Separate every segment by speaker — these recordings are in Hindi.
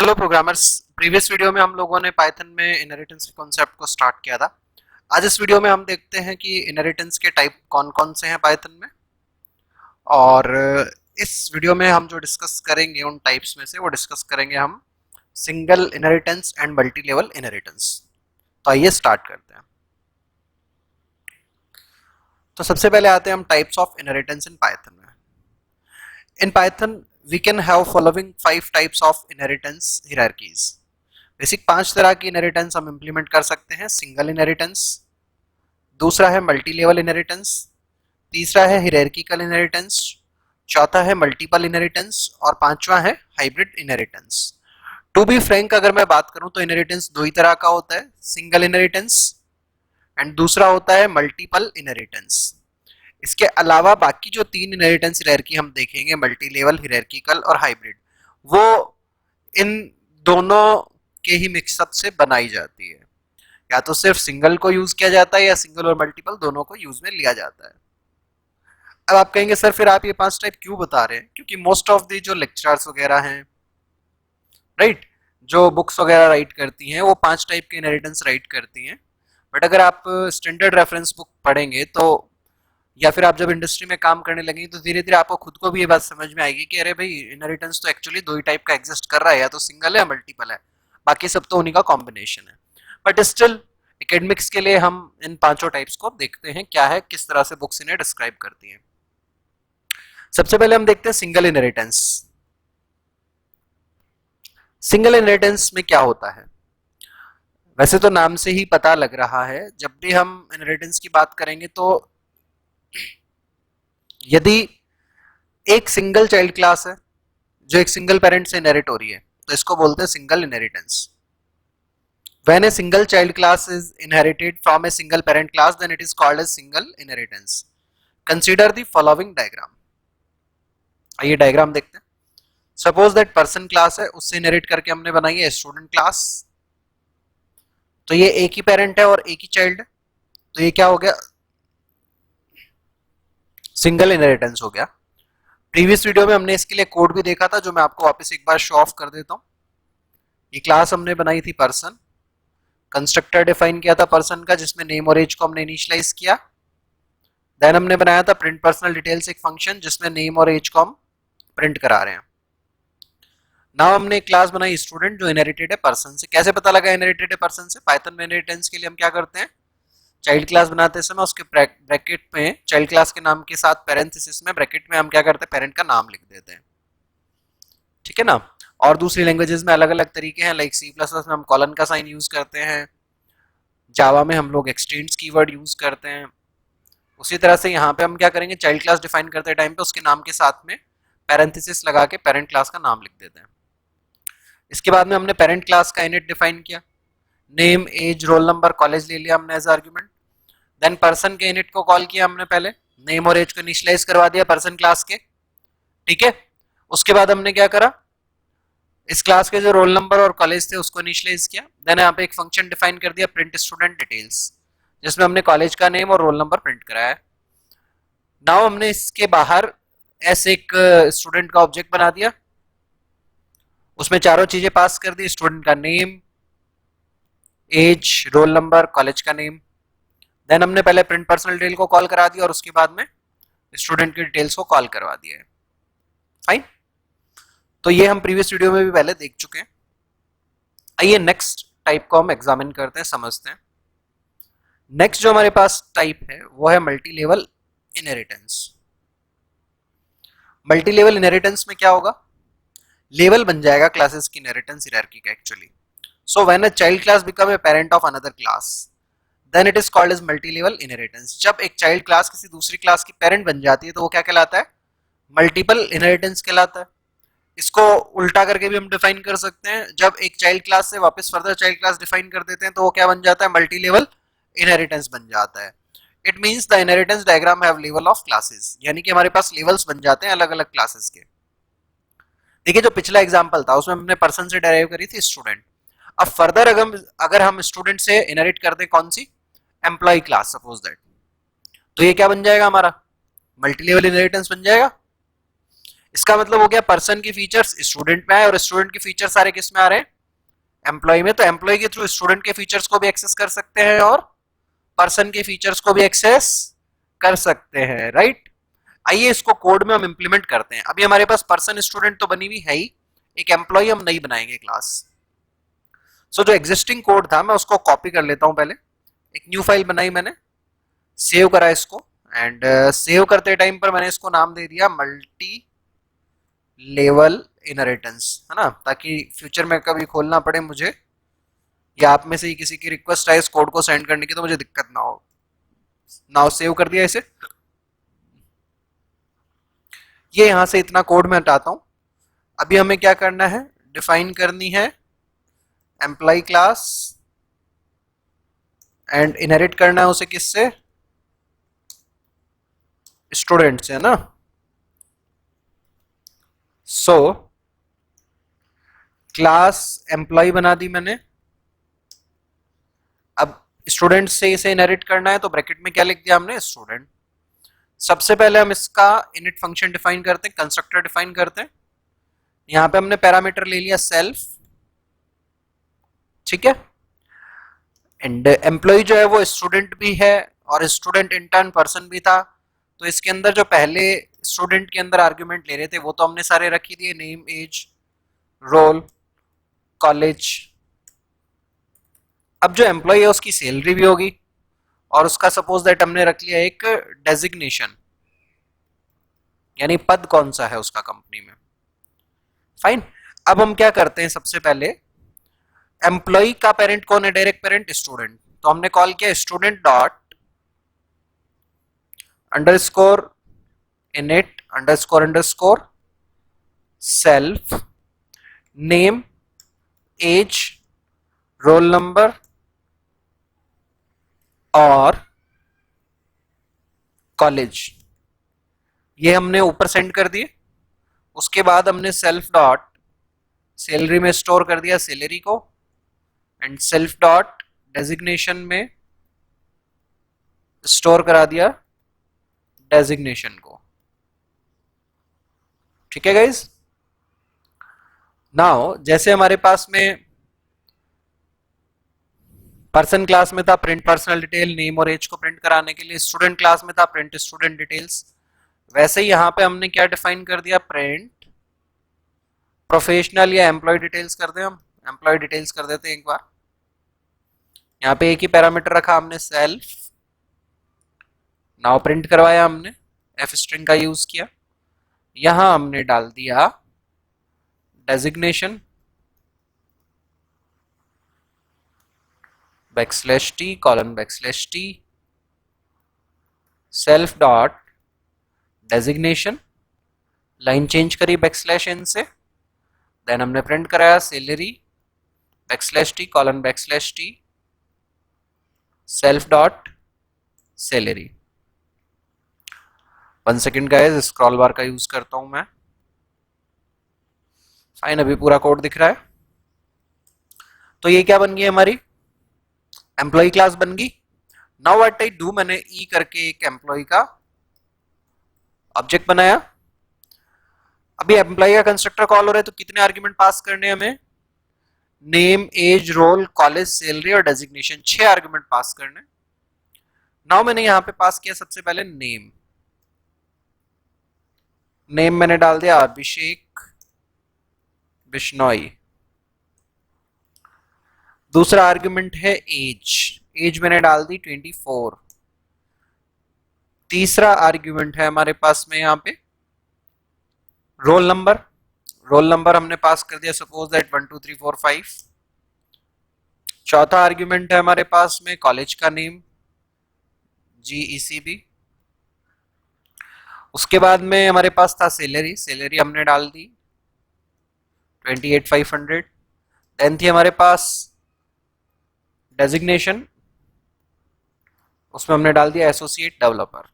Speaker 1: Hello programmers. प्रीवियस वीडियो में हम लोगों ने पाइथन में इनहेरिटेंस के कॉन्सेप्ट को स्टार्ट किया था। आज इस वीडियो में हम देखते हैं कि इनहेरिटेंस के टाइप कौन कौन से हैं पाइथन में, और इस वीडियो में हम जो डिस्कस करेंगे उन टाइप्स में से वो डिस्कस करेंगे हम single inheritance and multi level inheritance. तो आइए स्टार्ट करते हैं। तो सबसे पहले आते हैं हम types of inheritance in Python में। In Python we can have following 5 types of inheritance hierarchies। Basic 5 तरह की इनहेरिटेंस हम इंप्लीमेंट कर सकते हैं। सिंगल इनहेरिटेंस, दूसरा है मल्टी लेवल इनहेरिटेंस, तीसरा है हियरार्किकल इनहेरिटेंस, चौथा है मल्टीपल इनहेरिटेंस और पांचवा है hybrid inheritance. To be frank अगर मैं बात करूं तो इनहेरिटेंस दो ही तरह का होता है, सिंगल इनहेरिटेंस एंड दूसरा होता है मल्टीपल इनहेरिटेंस। इसके अलावा बाकी जो 3 इनहेरिटेंस हियरार्की हम देखेंगे, मल्टी लेवल, हियरार्किकल और हाइब्रिड, वो इन दोनों के ही मिक्सअप से बनाई जाती है। या तो सिर्फ सिंगल को यूज किया जाता है या सिंगल और मल्टीपल दोनों को यूज में लिया जाता है। अब आप कहेंगे सर फिर आप ये 5 टाइप क्यों बता रहे हैं? क्योंकि मोस्ट ऑफ दी जो लेक्चरर्स वगैरह हैं, राइट, जो बुक्स वगैरह राइट करती हैं वो 5 टाइप के इनहेरिटेंस राइट करती हैं। बट अगर आप स्टैंडर्ड रेफरेंस बुक पढ़ेंगे तो, या फिर आप जब इंडस्ट्री में काम करने लगेंगे तो धीरे धीरे आपको खुद को भी ये बात समझ में आएगी कि अरे भाई इनहेरिटेंस तो एक्चुअली दो ही टाइप का एग्जिस्ट कर रहा है, या तो सिंगल है या मल्टीपल है, बाकी सब तो उन्हीं का कॉम्बिनेशन है। बट स्टिल एकेडमिक्स के लिए हम इन पांचों टाइप्स को देखते हैं क्या है, किस तरह से बुक्स इन्हें डिस्क्राइब करती हैं। सबसे पहले हम देखते हैं सिंगल इनहेरिटेंस। सिंगल इनहेरिटेंस में क्या होता है? वैसे तो नाम से ही पता लग रहा है, जब भी हम इनहेरिटेंस की बात करेंगे तो यदि एक सिंगल चाइल्ड क्लास है जो एक सिंगल पेरेंट से इनहेरिट हो रही है तो इसको बोलते हैं single inheritance. When a single child class is inherited from a single parent class, then it is called as single inheritance. Consider the following diagram. आइए डायग्राम देखते हैं। सपोज दैट पर्सन क्लास है, उससे इनहेरिट करके हमने बनाई है स्टूडेंट क्लास। तो ये एक ही पेरेंट है और एक ही चाइल्ड है, तो ये क्या हो गया? सिंगल इनहेरिटेंस हो गया। प्रीवियस वीडियो में हमने इसके लिए कोड भी देखा था, जो मैं आपको वापस एक बार शो ऑफ कर देता हूं। ये क्लास हमने बनाई थी पर्सन, कंस्ट्रक्टर डिफाइन किया था पर्सन का जिसमें नेम और एज को हमने इनिशियलाइज किया। देन हमने बनाया था प्रिंट पर्सनल डिटेल्स, एक फंक्शन जिसमें नेम और एज को हम प्रिंट करा रहे हैं। नाउ हमने एक क्लास बनाई स्टूडेंट जो इनहेरिटेड है पर्सन से। कैसे पता लगा इनहेरिटेड है पर्सन से? पाइथन में इनहेरिटेंस के लिए हम क्या करते हैं, चाइल्ड क्लास बनाते समय उसके ब्रैकेट में चाइल्ड क्लास के नाम के साथ पैरेंथेसिस में ब्रैकेट में हम क्या करते हैं, पेरेंट का नाम लिख देते हैं। ठीक है ना? और दूसरी लैंग्वेजेस में अलग अलग तरीके हैं, लाइक सी प्लस प्लस में हम कॉलन का साइन यूज करते हैं, जावा में हम लोग एक्सटेंड्स कीवर्ड यूज करते हैं। उसी तरह से यहाँ पे हम क्या करेंगे, चाइल्ड क्लास डिफाइन करते टाइम पे उसके नाम के साथ में पैरेंथेसिस लगा के पेरेंट क्लास का नाम लिख देते हैं। इसके बाद में हमने पेरेंट क्लास का इनिट डिफाइन किया, name, age, roll number, college ले लिया हमने एज आर्ग्यूमेंट। देन पर्सन के इनिट को कॉल किया हमने, पहले नेम और एज को इनिशियलाइज करवा दिया पर्सन क्लास के। ठीक है, उसके बाद हमने क्या करा, इस क्लास के जो रोल नंबर और कॉलेज थे उसको इनिशियलाइज किया। देन यहाँ पे एक फंक्शन डिफाइन कर दिया प्रिंट स्टूडेंट डिटेल्स, जिसमें हमने कॉलेज का नेम और रोल नंबर प्रिंट कराया है। नाउ हमने इसके बाहर ऐसे एक स्टूडेंट का ऑब्जेक्ट बना दिया, उसमें चारों चीजें पास कर दी, स्टूडेंट का name, age, roll number, college का नेम। देन हमने पहले प्रिंट पर्सनल डिटेल को कॉल करा दिया और उसके बाद में स्टूडेंट की डिटेल्स को कॉल करवा दिया है। फाइन, तो ये हम प्रीवियस वीडियो में भी पहले देख चुके हैं। आइए नेक्स्ट टाइप को हम एग्जामिन करते हैं, समझते हैं। नेक्स्ट जो हमारे पास टाइप है वो है multi level inheritance. Multi level inheritance में क्या होगा, लेवल बन जाएगा क्लासेस की इनहेरिटेंस हियरार्की का actually. So when a child class become a parent of another class, then it is called as multi level inheritance. जब एक चाइल्ड क्लास किसी दूसरी क्लास की पेरेंट बन जाती है तो वो क्या कहलाता है, मल्टीपल इनहेरिटेंस कहलाता है। इसको उल्टा करके भी हम डिफाइन कर सकते हैं, जब एक चाइल्ड क्लास से वापस फर्दर चाइल्ड क्लास डिफाइन कर देते हैं तो वो क्या बन जाता है, मल्टी लेवल इनहेरिटेंस बन जाता है। It means the inheritance diagram have level of classes, यानी कि हमारे पास लेवल्स बन जाते हैं अलग अलग क्लासेस के। देखिए जो पिछला एग्जांपल था उसमें हमने पर्सन से डेराइव करी थी स्टूडेंट। अब फर्दर अगर हम स्टूडेंट से इनहेरिट करते कौन सी, एम्प्लॉय क्लास सपोज दैट, तो ये क्या बन जाएगा हमारा, मल्टी लेवल इनहेरिटेंस बन जाएगा। इसका मतलब हो गया पर्सन की फीचर्स स्टूडेंट में आए और स्टूडेंट के फीचर सारे किस में आ रहे हैं, एम्प्लॉय में। तो एम्प्लॉय के थ्रू स्टूडेंट के फीचर्स को भी एक्सेस कर सकते हैं और पर्सन के फीचर्स को भी एक्सेस कर सकते हैं, राइट। आइए इसको कोड में हम इंप्लीमेंट करते हैं। अभी हमारे पास पर्सन स्टूडेंट तो बनी हुई है ही, एक एम्प्लॉय हम नहीं बनाएंगे क्लास। सो जो एग्जिस्टिंग कोड था मैं उसको कॉपी कर लेता हूं। पहले एक न्यू फाइल बनाई मैंने, सेव करा इसको, एंड सेव करते टाइम पर मैंने इसको नाम दे दिया मल्टी लेवल इनहेरिटेंस, है ना, ताकि फ्यूचर में कभी खोलना पड़े मुझे या आप में से ही किसी की रिक्वेस्ट आए इस कोड को सेंड करने की तो मुझे दिक्कत ना हो। नाउ सेव कर दिया इसे। ये यहां से इतना कोड मैं हटाता हूं। अभी हमें क्या करना है, डिफाइन करनी है एम्प्लॉय क्लास एंड इनहेरिट करना है उसे किससे, स्टूडेंट से, है ना। सो क्लास एम्प्लॉय बना दी मैंने। अब स्टूडेंट से इसे इनहेरिट करना है तो ब्रैकेट में क्या लिख दिया हमने, स्टूडेंट। सबसे पहले हम इसका इनिट फंक्शन डिफाइन करते हैं, कंस्ट्रक्टर डिफाइन करते हैं। यहां पे हमने पैरामीटर ले लिया सेल्फ, ठीक है। एंड एम्प्लॉय जो है वो स्टूडेंट भी है और स्टूडेंट इंटर्न पर्सन भी था। तो इसके अंदर जो पहले स्टूडेंट के अंदर आर्ग्यूमेंट ले रहे थे वो तो हमने सारे रख ही दिए, नेम, एज, रोल, कॉलेज। अब जो एम्प्लॉय है उसकी सैलरी भी होगी और उसका सपोज दैट हमने रख लिया एक डेजिग्नेशन, यानी पद कौन सा है उसका कंपनी में। फाइन। अब हम क्या करते हैं, सबसे पहले एम्प्लॉय का पेरेंट कौन है, डायरेक्ट पेरेंट स्टूडेंट। तो हमने कॉल किया student dot underscore init underscore underscore self name age roll number और कॉलेज। ये हमने ऊपर सेंड कर दिए। उसके बाद हमने सेल्फ डॉट सैलरी में स्टोर कर दिया सैलरी को एंड सेल्फ डॉट डेजिग्नेशन में स्टोर करा दिया डेजिग्नेशन को, ठीक है गाइज। नाउ जैसे हमारे पास में पर्सन क्लास में था प्रिंट पर्सनल डिटेल, नेम और एज को प्रिंट कराने के लिए, स्टूडेंट क्लास में था प्रिंट स्टूडेंट डिटेल्स, वैसे ही यहां पे हमने क्या डिफाइन कर दिया, प्रिंट प्रोफेशनल या एम्प्लॉय डिटेल्स कर दे। हम एम्प्लॉय डिटेल्स कर देते हैं एक बार। यहाँ पे एक ही पैरामीटर रखा हमने सेल्फ, नाउ प्रिंट करवाया हमने, एफ स्ट्रिंग का यूज किया। यहां हमने डाल दिया designation backslash T colon backslash T self dot designation, line change करी बैकस्लैश एन से, देन हमने प्रिंट कराया salary backslash T colon backslash T self dot salary. 1 second guys, scroll बार का यूज करता हूं मैं। फाइन, अभी पूरा कोड दिख रहा है। तो ये क्या बन गई हमारी एम्प्लॉय क्लास बन गई। नाउ व्हाट आई डू, मैंने ई करके एक एम्प्लॉय का ऑब्जेक्ट बनाया। अभी एम्प्लॉय का कंस्ट्रक्टर कॉल हो रहा है तो कितने आर्ग्यूमेंट पास करने हमें, name age roll college salary और डेजिग्नेशन, 6 आर्ग्यूमेंट पास करने। नाउ मैंने यहां पे पास किया सबसे पहले नेम, नेम मैंने डाल दिया अभिषेक बिश्नोई। दूसरा आर्ग्यूमेंट है एज, एज मैंने डाल दी 24। तीसरा आर्ग्यूमेंट है हमारे पास में यहाँ पे रोल नंबर, रोल नंबर हमने पास कर दिया सपोज दैट 1 2 3 4 5। चौथा आर्ग्यूमेंट है हमारे पास में कॉलेज का नेम GECB। उसके बाद में हमारे पास था सैलरी, सैलरी हमने डाल दी 28,500। देन थी हमारे पास डेजिग्नेशन, उसमें हमने डाल दिया एसोसिएट डेवलपर।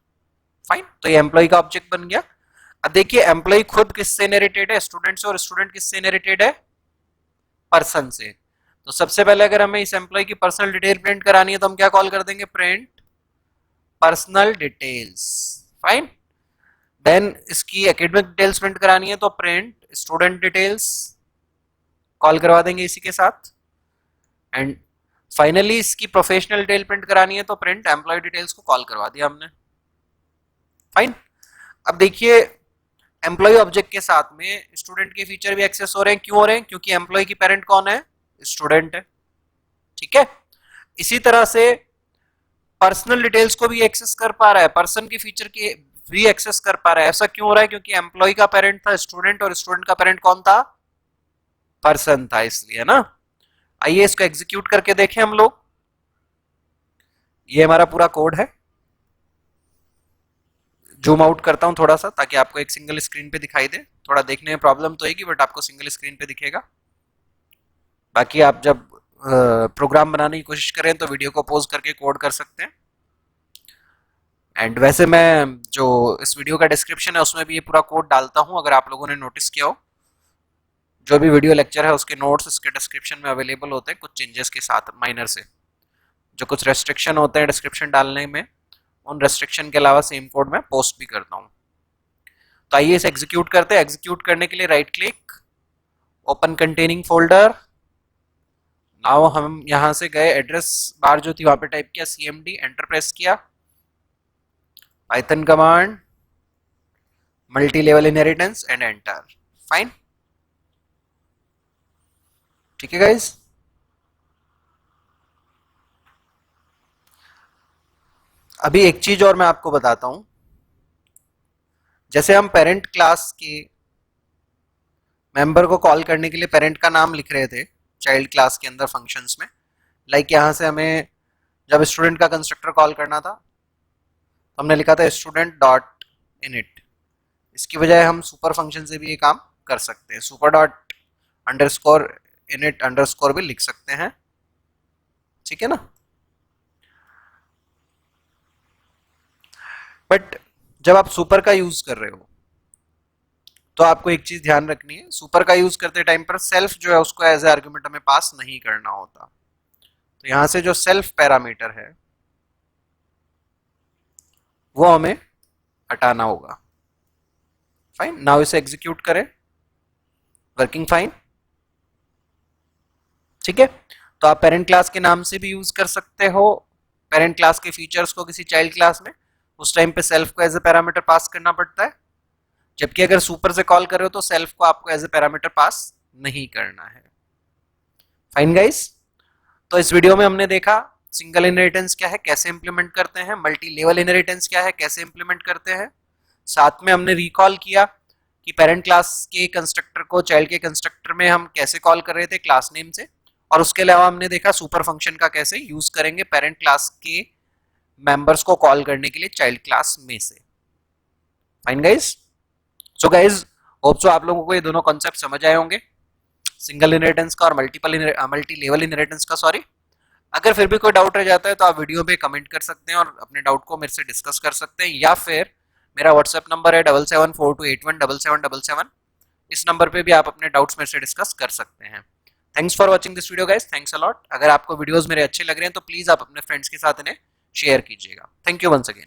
Speaker 1: फाइन, तो ये एम्प्लॉय का ऑब्जेक्ट बन गया। अब देखिए एम्प्लॉय खुद किससे इनहेरिटेड है, स्टूडेंट से, और स्टूडेंट किससे इनहेरिटेड है, पर्सन से। तो सबसे पहले अगर हमें इस एम्प्लॉय की पर्सनल डिटेल प्रिंट करानी है तो हम क्या कॉल कर देंगे, print personal details. Fine, then इसकी एकेडमिक डिटेल्स प्रिंट करानी है तो प्रिंट स्टूडेंट डिटेल्स कॉल करवा देंगे इसी के साथ। एंड फाइनली इसकी प्रोफेशनल डिटेल प्रिंट करानी है तो प्रिंट एम्प्लॉय डिटेल्स को कॉल करवा दिया हमने। फाइन। अब देखिए एम्प्लॉय ऑब्जेक्ट के साथ में स्टूडेंट के फीचर भी एक्सेस हो रहे हैं। क्यों हो रहे हैं? क्योंकि एम्प्लॉय की पेरेंट कौन है? स्टूडेंट है। ठीक है। इसी तरह से पर्सनल डिटेल्स को भी एक्सेस कर पा रहा है, पर्सन की फीचर की भी एक्सेस कर पा रहा है। ऐसा क्यों हो रहा है? क्योंकि एम्प्लॉय का पेरेंट था स्टूडेंट और स्टूडेंट का पेरेंट कौन था? पर्सन था, इसलिए ना। आइए इसको एग्जीक्यूट करके देखें हम लोग। ये हमारा पूरा कोड है। जूम आउट करता हूं थोड़ा सा ताकि आपको एक सिंगल स्क्रीन पे दिखाई दे। थोड़ा देखने में प्रॉब्लम तो होगी बट आपको सिंगल स्क्रीन पे दिखेगा। बाकी आप जब प्रोग्राम बनाने की कोशिश करें तो वीडियो को पॉज करके कोड कर सकते हैं। एंड वैसे मैं जो इस वीडियो का डिस्क्रिप्शन है उसमें भी ये पूरा कोड डालता हूं, अगर आप लोगों ने नोटिस किया हो। जो भी वीडियो लेक्चर है उसके नोट्स इसके डिस्क्रिप्शन में अवेलेबल होते हैं, कुछ चेंजेस के साथ माइनर से। जो कुछ रेस्ट्रिक्शन होते हैं डिस्क्रिप्शन डालने में, उन रेस्ट्रिक्शन के अलावा सेम कोड मैं पोस्ट भी करता हूँ। तो आइए इसे एग्जीक्यूट करते हैं। एग्जीक्यूट करने के लिए right click, open containing folder. Now हम यहां से गए, एड्रेस बार जो थी वहां पे टाइप किया cmd, एंटर प्रेस किया, Python command multi level inheritance and enter. Fine. ठीक है गाइस। अभी एक चीज और मैं आपको बताता हूं। जैसे हम पेरेंट क्लास के मेंबर को कॉल करने के लिए पेरेंट का नाम लिख रहे थे चाइल्ड क्लास के अंदर फंक्शंस में, लाइक यहां से हमें जब स्टूडेंट का कंस्ट्रक्टर कॉल करना था तो हमने लिखा था स्टूडेंट डॉट इनिट। इसकी बजाय हम सुपर फंक्शन से भी ये काम कर सकते हैं, super dot underscore init underscore भी लिख सकते हैं। ठीक है ना। बट जब आप सुपर का यूज कर रहे हो तो आपको एक चीज ध्यान रखनी है, सुपर का यूज करते टाइम पर सेल्फ जो है उसको एज ए आर्ग्यूमेंट हमें पास नहीं करना होता। तो यहां से जो सेल्फ पैरामीटर है वो हमें हटाना होगा। फाइन। नाउ इसे एग्जीक्यूट करें। Working fine. ठीक है। तो आप पेरेंट क्लास के नाम से भी यूज कर सकते हो पेरेंट क्लास के फीचर्स को किसी चाइल्ड क्लास में। उस टाइम पे सेल्फ को एज ए पैरामीटर पास करना पड़ता है, जबकि अगर सुपर से कॉल कर रहे हो तो सेल्फ को आपको एज ए पैरामीटर पास नहीं करना है। Fine guys. तो इस वीडियो में हमने देखा सिंगल इनहेरिटेंस क्या है, कैसे इंप्लीमेंट करते हैं, मल्टी लेवल इनहेरिटेंस क्या है, कैसे इंप्लीमेंट करते हैं। साथ में हमने रिकॉल किया कि पेरेंट क्लास के कंस्ट्रक्टर को चाइल्ड के कंस्ट्रक्टर में हम कैसे कॉल कर रहे थे क्लास नेम से। और उसके अलावा हमने देखा सुपर फंक्शन का कैसे यूज करेंगे पेरेंट क्लास के मेंबर्स को कॉल करने के लिए चाइल्ड क्लास में से। Fine guys. So guys hope so आप लोगों को ये दोनों कॉन्सेप्ट समझ आए होंगे, सिंगल इनहेरिटेंस का और मल्टी लेवल इनहेरिटेंस का। सॉरी। अगर फिर भी कोई डाउट रह जाता है तो आप वीडियो पे कमेंट कर सकते हैं और अपने डाउट को मेरे से डिस्कस कर सकते हैं, या फिर मेरा व्हाट्सएप नंबर है 7742817777। इस नंबर पे भी आप अपने डाउट्स मेरे से डिस्कस कर सकते हैं। Thanks for watching this video guys, thanks a lot. अगर आपको वीडियोस मेरे अच्छे लग रहे हैं तो प्लीज आप अपने फ्रेंड्स के साथ इन्हें शेयर कीजिएगा। Thank you once again.